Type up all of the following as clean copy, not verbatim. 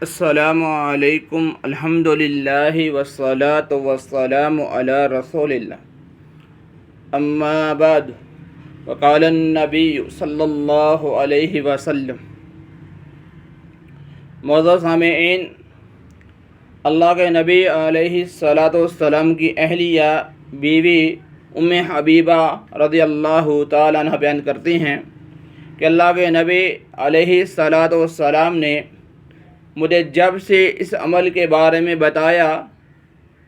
السلام علیکم الحمدللہ والصلاة والسلام علی رسول اللہ اما بعد وقال النبی صلی اللہ علیہ وسلم۔ معزز سامعین، اللہ کے نبی علیہ الصلاۃ والسلام کی اہلیہ بیوی ام حبیبہ رضی اللہ تعالیٰ عنہ بیان کرتی ہیں کہ اللہ کے نبی علیہ الصلاۃ والسلام نے مجھے جب سے اس عمل کے بارے میں بتایا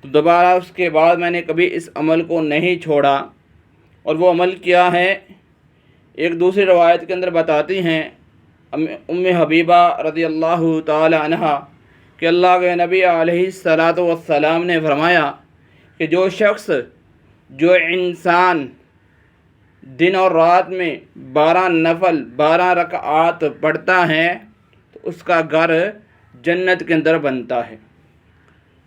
تو دوبارہ اس کے بعد میں نے کبھی اس عمل کو نہیں چھوڑا۔ اور وہ عمل کیا ہے؟ ایک دوسری روایت کے اندر بتاتی ہیں ام حبیبہ رضی اللہ تعالی عنہ کہ اللہ کے نبی علیہ الصلاۃ والسلام نے فرمایا کہ جو انسان دن اور رات میں 12 نفل 12 رکعات پڑھتا ہے تو اس کا گھر جنت کے اندر بنتا ہے۔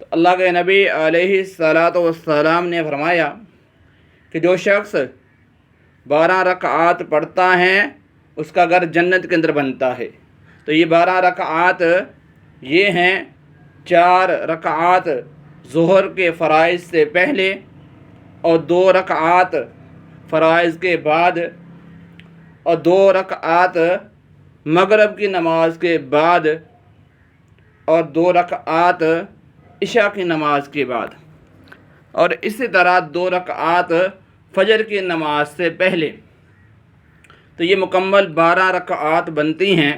تو اللہ کے نبی علیہ الصلاۃ والسلام نے فرمایا کہ جو شخص 12 رکعات پڑھتا ہے اس کا گھر جنت کے اندر بنتا ہے۔ تو یہ 12 رکعات یہ ہیں 4 رکعات ظہر کے فرائض سے پہلے اور 2 رکعات فرائض کے بعد اور 2 رکعات مغرب کی نماز کے بعد اور 2 رکعات عشاء کی نماز کے بعد، اور اسی طرح 2 رکعات فجر کی نماز سے پہلے۔ تو یہ مکمل 12 رکعات بنتی ہیں۔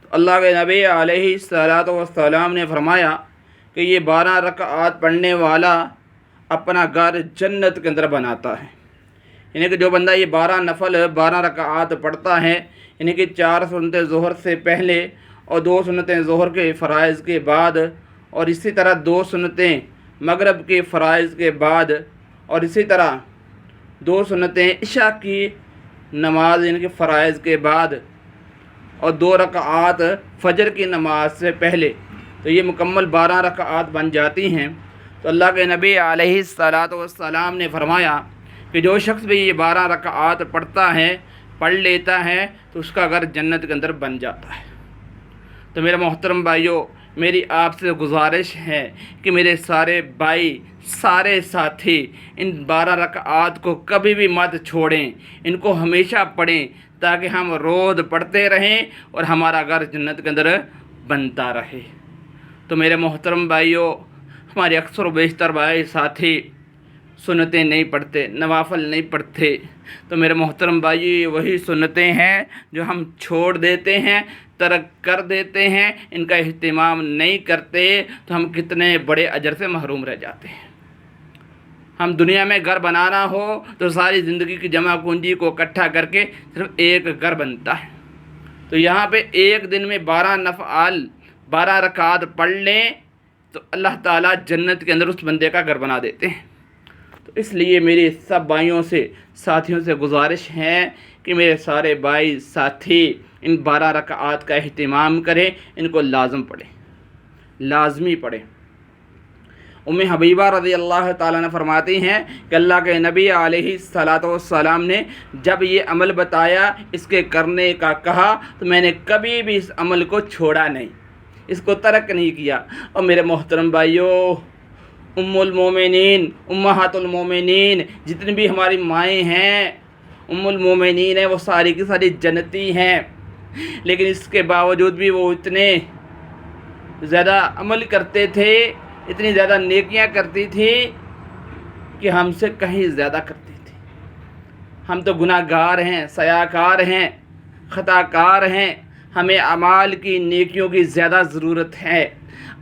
تو اللہ کے نبی علیہ الصلاۃ والسلام نے فرمایا کہ یہ 12 رکعات پڑھنے والا اپنا گھر جنت کے اندر بناتا ہے۔ یعنی کہ جو بندہ یہ 12 نفل 12 رکعات پڑھتا ہے، یعنی کہ 4 سنتیں ظہر سے پہلے اور 2 سنتیں ظہر کے فرائض کے بعد، اور اسی طرح 2 سنتیں مغرب کے فرائض کے بعد، اور اسی طرح 2 سنتیں عشاء کی نماز یعنی کہ فرائض کے بعد، اور 2 رکعات فجر کی نماز سے پہلے، تو یہ مکمل 12 رکعات بن جاتی ہیں۔ تو اللہ کے نبی علیہ الصلاۃ والسلام نے فرمایا کہ جو شخص بھی یہ 12 رکعات پڑھ لیتا ہے تو اس کا گھر جنت کے اندر بن جاتا ہے۔ تو میرے محترم بھائیوں، میری آپ سے گزارش ہے کہ میرے سارے بھائی سارے ساتھی ان 12 رکعات کو کبھی بھی مت چھوڑیں، ان کو ہمیشہ پڑھیں تاکہ ہم روز پڑھتے رہیں اور ہمارا گھر جنت کے اندر بنتا رہے۔ تو میرے محترم بھائیوں، ہمارے اکثر و بیشتر بھائی ساتھی سنتیں نہیں پڑھتے، نوافل نہیں پڑھتے۔ تو میرے محترم بھائی، یہ وہی سنتیں ہیں جو ہم چھوڑ دیتے ہیں، ترک کر دیتے ہیں، ان کا اہتمام نہیں کرتے، تو ہم کتنے بڑے اجر سے محروم رہ جاتے ہیں۔ ہم دنیا میں گھر بنانا ہو تو ساری زندگی کی جمع پونجی کو اکٹھا کر کے صرف ایک گھر بنتا ہے۔ تو یہاں پہ ایک دن میں 12 نفل 12 رکعات پڑھ لیں تو اللہ تعالیٰ جنت کے اندر اس بندے کا گھر بنا دیتے ہیں۔ تو اس لیے میری سب بھائیوں سے ساتھیوں سے گزارش ہے کہ میرے سارے بھائی ساتھی ان 12 رکعات کا اہتمام کریں، ان کو لازمی پڑھیں۔ ام حبیبہ رضی اللہ تعالیٰ عنہ فرماتی ہیں کہ اللہ کے نبی علیہ الصلاۃ والسلام نے جب یہ عمل بتایا، اس کے کرنے کا کہا، تو میں نے کبھی بھی اس عمل کو چھوڑا نہیں، اس کو ترک نہیں کیا۔ اور میرے محترم بھائیوں، ام المومنین امہات المومنین جتنی بھی ہماری مائیں ہیں، ام المومنین ہیں، وہ ساری کی ساری جنتی ہیں، لیکن اس کے باوجود بھی وہ اتنے زیادہ عمل کرتے تھے، اتنی زیادہ نیکیاں کرتی تھی کہ ہم سے کہیں زیادہ کرتی تھی۔ ہم تو گناہ گار ہیں، سیاکار ہیں، خطا کار ہیں، ہمیں اعمال کی نیکیوں کی زیادہ ضرورت ہے۔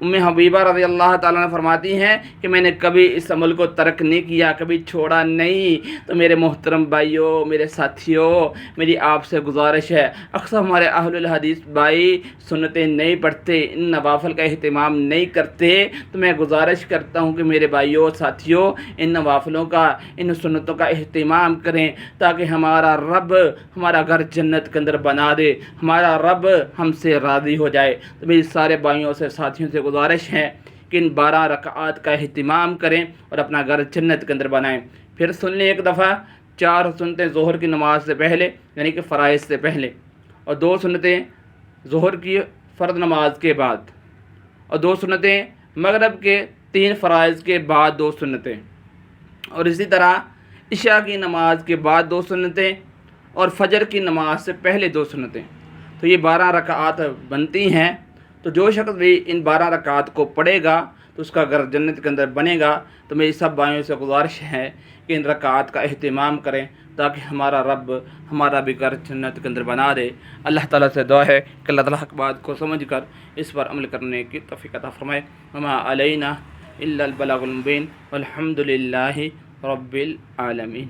ام حبیبہ رضی اللہ تعالیٰ عنہ فرماتی ہیں کہ میں نے کبھی اس عمل کو ترک نہیں کیا، کبھی چھوڑا نہیں۔ تو میرے محترم بھائیوں، میرے ساتھیوں، میری آپ سے گزارش ہے، اکثر ہمارے اہل الحدیث بھائی سنتیں نہیں پڑھتے، ان نوافل کا اہتمام نہیں کرتے۔ تو میں گزارش کرتا ہوں کہ میرے بھائیوں ساتھیوں، ان نوافلوں کا، ان سنتوں کا اہتمام کریں تاکہ ہمارا رب ہمارا گھر جنت کے اندر بنا دے، ہمارا رب ہم سے راضی ہو جائے۔ تو میری سارے بھائیوں سے ساتھیوں سے گزارش ہے کہ ان 12 رکعات کا اہتمام کریں اور اپنا گھر جنت کے اندر بنائیں۔ پھر سن لیں ایک دفعہ، 4 سنتیں ظہر کی نماز سے پہلے یعنی کہ فرائض سے پہلے، اور 2 سنتیں ظہر کی فرض نماز کے بعد، اور 2 سنتیں مغرب کے 3 فرائض کے بعد 2 سنتیں، اور اسی طرح عشاء کی نماز کے بعد 2 سنتیں اور فجر کی نماز سے پہلے 2 سنتیں، تو یہ 12 رکعات بنتی ہیں۔ تو جو شخص بھی ان 12 رکعات کو پڑھے گا تو اس کا گھر جنت کے اندر بنے گا۔ تو میری سب بھائیوں سے گزارش ہے کہ ان رکعات کا اہتمام کریں تاکہ ہمارا رب ہمارا بھی گھر جنت کے اندر بنا دے۔ اللہ تعالیٰ سے دعا ہے کہ اللہ تعالیٰ کی بات کو سمجھ کر اس پر عمل کرنے کی توفیق عطا فرمائے۔ وما علینا الا البلاغ المبین والحمد للہ رب العالمین۔